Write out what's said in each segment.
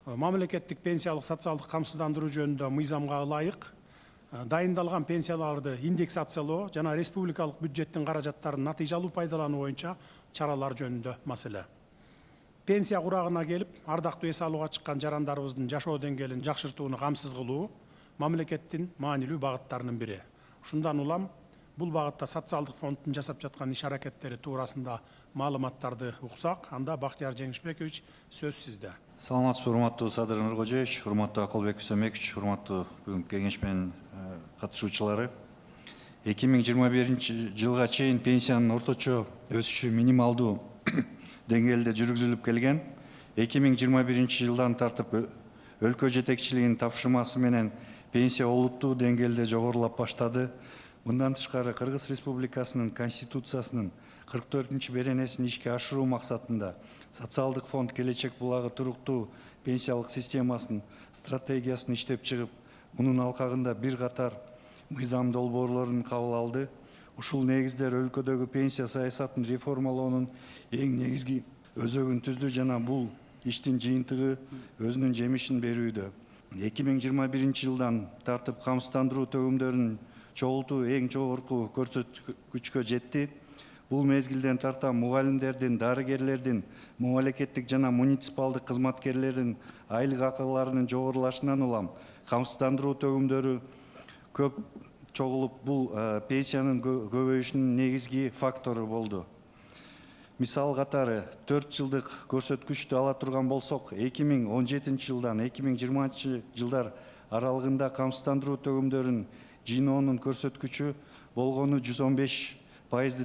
мамлекеттик пенсиялык социалдык камсыздандыруу жөнүндө мыйзамга ылайык дайындалган пенсияларды индексациялоо жана республикалык бюджеттин каражаттарын натыйжалуу пайдалануу боюнча чаралар жөнүндө маселе. Пенсия курагына келип, ардактуу эс алууга чыккан жарандарыбыздын жашоо деңгээлин жакшыртууну камсыз кылуу мамлекеттин маанилүү багыттарынын бири. Ушундан улам бул багытта социалдык фонддун жасап жаткан иш аракеттери туурасында маалыматтарды уксак, анда Бактияр Жеңишбекович сөз сизде. Саламатсызбы, урматтуу Садыр Нуркожоевич, урматтуу Акылбек Үсөмекович, урматтуу бүгүнкү кеңеш менен катышуучулары. 2021 жылга чейин пенсиянын орточо өсүшү минималдуу деңгээлде жүргүзүлүп келген. 2021 жылдан тартып өлкө жетекчилигинин тапшырмасы менен пенсия олуттуу деңгээлде жогорулап баштады. Мындан тышкары Кыргыз Республикасынын Конституциясынын 44-чү беренесин ишке ашыруу максатында социалдык фонд келечек булагы туруктуу пенсиялык системасын стратегиясын иштеп чыгып, мунун алкагында бир катар мыйзам долбоорлорун кабыл алды. Ушул негиздер өлкөдөгү пенсия саясатын реформалоонун эң негизги өзөгүн түздү жана бул иштин жыйынтыгы өзүнүн жемишин берүүдө. 2021 жылдан тартып камсыздандыруу төгүмдөрүнүн чогултуу эң жогорку көрсөткүчкө жетти. Бул мезгилден тарта мугалимдердин, дарыгерлердин, мамлекеттик жана муниципалдык кызматкерлердин айлык акыларынын жогорулашынан улам камсыздандыруу төгүмдөрү көп чогулуп, бул пенсиянын көбөйүшүнүн негизги фактору болду. Мисал катары 4 жылдык көрсөткүчтү ала турган болсок, 2017 жылдан 2020 жылдар аралыгында камсыздандыруу төгүмдөрүнүн жыйноонун көрсөткүчү болгону 115%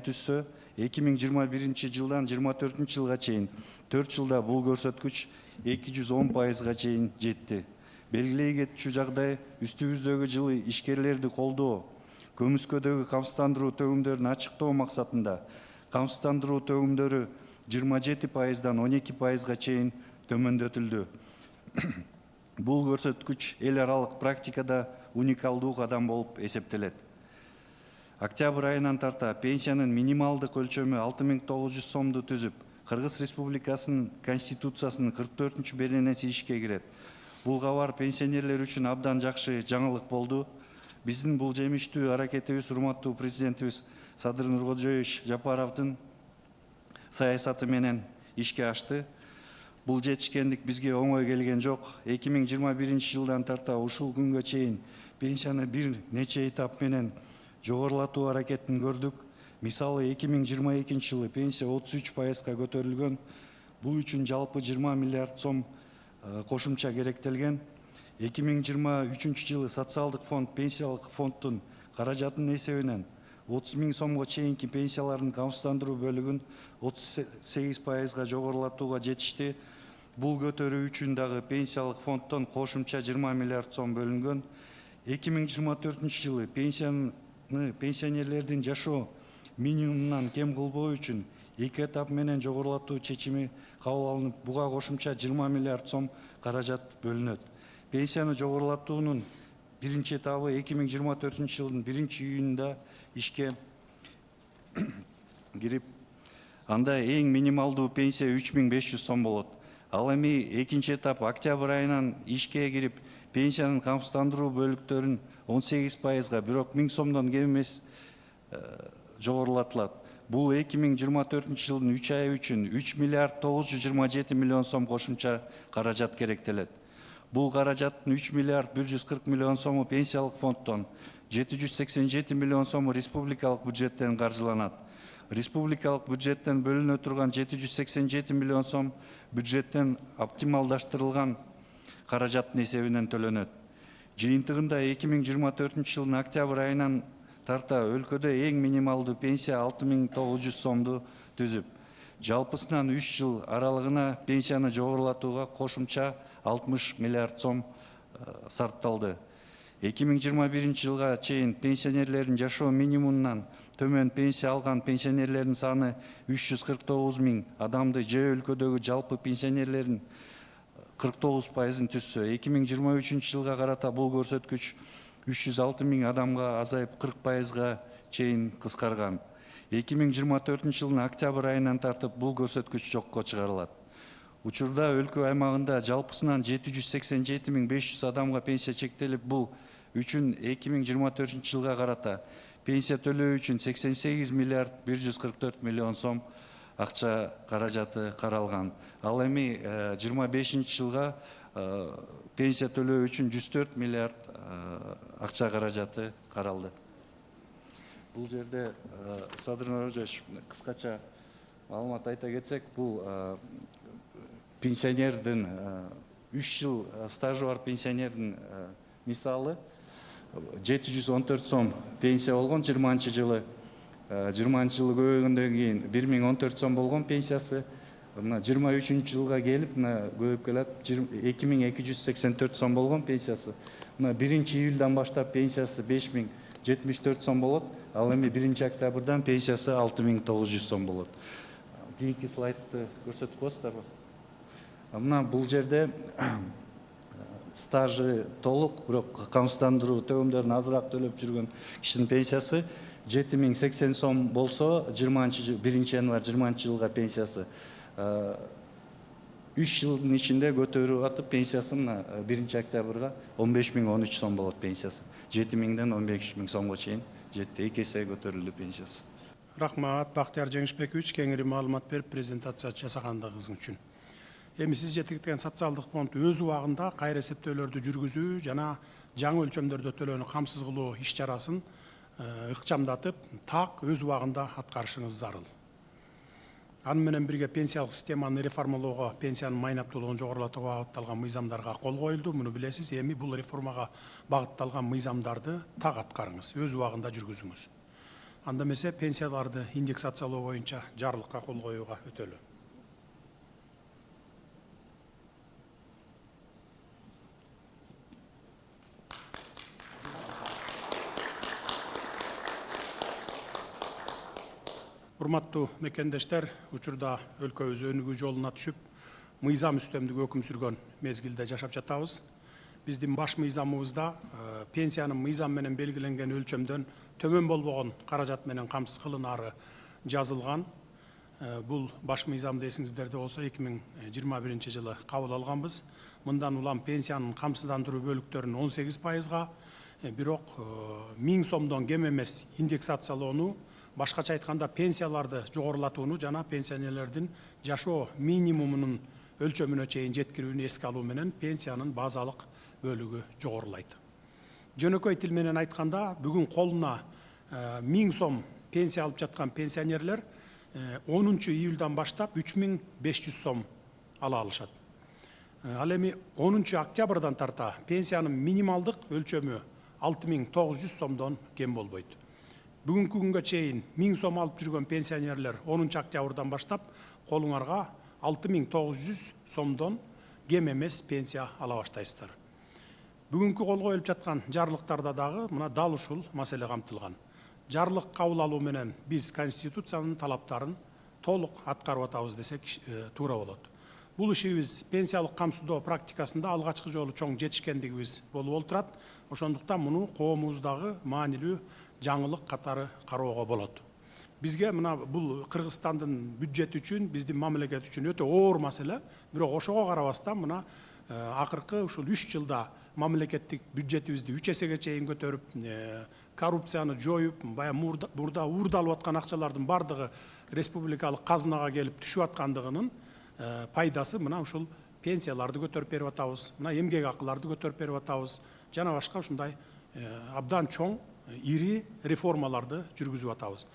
түссө, 2021 жылдан 24 жылга чейин 4 жылда бул көрсөткүч 210%га чейин жетти. Белгилей кетчү жагдай үстүбүздөгү жылы ишкерлерди колдоо, көмүскөдөгү камсыздандыруу төгүмдөрүн ачыктоо максатында камсыздандыруу төгүмдөрү 27%дан 12%га чейин төмөндөтүлдү. Бул көрсөткүч эл аралык практикада уникалдуу кадам болуп эсептелет. Октябрь айынан тарта пенсиянын минималдык өлчөмү 6900 сомду түзүп, Кыргыз Республикасынын Конституциясынын 44-чү беренеси ишке кирет. Бул кабар пенсионерлер үчүн абдан жакшы жаңылык болду. Биздин бул жемиштүү аракетибиз урматтуу президентибиз Садыр Нуркожоевич Жапаровдун саясаты менен ишке ашты. Бул жетишкендик бизге оңой келген жок. 2021 жылдан тарта ушул күнгө чейин пенсияны бир нече этап менен жогорулатуу аракетин көрдүк. Мисалы 2022 жылы пенсия 33%га көтөрүлгөн. Бул үчүн жалпы 20 миллиард сом кошумча керектелген. 2023 жылы социалдык фонд пенсиялык фонддун каражатынын эсебинен 30 000 сомго чейинки пенсиялардын камсыздандыруу бөлүгүн 38%га жогорулатууга жетишти. Бул көтөрүү үчүн дагы пенсиялык фонддон кошумча 20 миллиард сом бөлүнгөн. 2024 жылы пенсионерлердин жашоо минимумунан кем кылбоо үчүн 2 этап менен жогорулатуу чечими кабыл алынып, буга кошумча 20 миллиард сом каражат бөлүнөт. Пенсияны жогорулатуунун биринчи этабы 2024 жылдын 1-июнунда ишке кирип, анда эң минималдуу пенсия 3500 сом болот. Ал эми экинчи этап октябрь айынан ишке кирип, пенсиянын камсыздандыруу бөлүктөрүн 18%га, бирок 1000 сомдон кем эмес жогорулатылат. Бул 2024 жылдын 3 айы үчүн 3 миллиард 927 миллион сом кошумча каражат керектелет. Бул каражаттын 3 миллиард 140 миллион сому пенсиялык фонддон, 787 миллион сому республикалык бюджеттен каржыланат. Республикалык бюджеттен бөлүнө турган 787 миллион сом бюджеттен оптималдаштырылган каражаттын эсебинен төлөнөт. Жыйынтыгында 2024 жылдын октябрь айынан тарта өлкөдө эң минималдуу пенсия 6900 сомду түзүп, жалпысынан 3 жыл аралыгына пенсияны жогорулатууга кошумча 60 миллиард сом сарпталды. 2021 жылга чейин пенсионерлердин жашоо минимумунан төмөн пенсия алган пенсионерлердин саны 349 000 адамды же өлкөдөгү жалпы пенсионерлердин 49%-ын түссө, 2023 жылга карата бул көрсөткүч 306 000 адамга азайып 40%-га чейин кыскарган. 2024 жылдын октябрь айынан тартып бул көрсөткүч жокко чыгарылат. Учурда өлкө аймагында жалпысынан 787.500 адамга пенсия чектелип, бул үчүн 2024 жылга карата пенсия төлөө үчүн 88 миллиард 144 миллион сом акча каражаты каралган. Ал эми 25 жылга пенсия төлөө үчүн 104 миллиард акча каражаты каралды. Бул жерде Садыр Нурожевич кыскача маалымат айта кетсек, бул пенсионердин 3 жыл стажы бар пенсионердин мисалы 714 сом пенсия болгон 20 жылы. 20 жылы көбөйгөндөн кийин 1014 сом болгон пенсиясы. Мына 23 жылга келип көбөйүп келет 2284 сом болгон пенсиясы. Мына 1 июлдан баштап пенсиясы 5074 сом болот. Ал эми 1 октябрдан пенсиясы 6900 сом болот. Кийинки слайдты көрсөтүп коесуздарбы? Мына бул жерде стажы толук, бирок камсыздандыруу төмөмдөрүн азыраак төлөп жүргөн кишинин пенсиясы 7080 сом болсо, 1 январь 20 жылга пенсиясы 3 жылдын ичинде көтөрүп атып пенсиясын 1 октябрга 15013 сом болот пенсиясы. 7000ден 15000 сомго чейин жетти, 2 эсе көтөрүлдү пенсиясы. Рахмат, Бактияр Жеңишбекович, кеңири маалымат берип презентация жасагандыгыңыз үчүн. Эми сиз жетектеген социалдык фонд өз убагында кайра эсептөөлөрдү жүргүзүү жана жаңы өлчөмдөрдө төлөөнү камсыз кылуу иш чарасын ыкчамдатып, так өз убагында аткарышыңыз зарыл. Аны менен бирге пенсиялык системаны реформалоого, пенсиянын майнаптуулугун жогорулатууга багытталган мыйзамдарга кол коюлду. Муну билесиз. Эми бул реформага багытталган мыйзамдарды так аткарыңыз, өз убагында жүргүзүңүз. Анда эмесе пенсияларды индексациялоо боюнча жарлыкка кол коюуга өтөлү. Урматтуу мекендештер, учурда өлкөбүз өнүгүү жолуна түшүп, мыйзам үстөмдүк өкүм сүргөн мезгилде жашап жатабыз. Биздин баш мыйзамыбызда пенсиянын мыйзам менен белгиленген өлчөмдөн төмөн болбогон каражат менен камсыз кылынаары жазылган. Бул баш мыйзамды эсиңиздерде болсо 2021 жылы кабыл алганбыз. Мындан улам пенсиянын камсыздандыруу бөлүктөрүн 18%га, бирок 1000 сомдон кем эмес индексациялоону, башкача айтканда пенсияларды жогорулатууну жана пенсионерлердин жашоо минимумунун өлчөмүнө чейин жеткирүүнү эске алуу менен пенсиянын базалык бөлүгү жогорулайт. Жөнөкөй тил менен айтканда, бүгүн колуна 1000 сом пенсия алып жаткан пенсионерлер 10 июлдан баштап 3500 сом ала алышат. Ал эми 10 октябрдан тарта пенсиянын минималдык өлчөмү 6900 сомдон кем болбойт. Бүгүнкү күнгө чейин 1000 сом алып жүргөн пенсионерлер 10 октябрдан баштап колуңарга 6900 сомдон кем эмес пенсия ала баштайсыздар. Бүгүнкү кол коюлуп жаткан жарлыктарда дагы мына дал ушул маселе камтылган. Жарлык кабыл алуу менен биз Конституциянын талаптарын толук аткарып атабыз десек туура болот. Бул ишибиз пенсиялык камсыздоо практикасында алгачкы жолу чоң жетишкендигибиз болуп олтурат. Ошондуктан муну коомубуздагы маанилүү жаңылык катары кароого болот. Бизге мына бул Кыргызстандын бюджети үчүн, биздин мамлекет үчүн өтө оор маселе. Бирок ошого карабастан мына акыркы ушул 3 жылда мамлекеттик бюджетибизди 3 эсеге чейин көтөрүп, коррупцияны жоюп, бая мурда уурдалып аткан акчалардын бардыгы республикалык казынага келип түшүп аткандыгынын пайдасы мына ушул пенсияларды көтөрүп берип атабыз, мына эмгек акыларды көтөрүп берип атабыз, жана башка ушундай абдан чоң ири реформаларды жүргүзүп атабыз.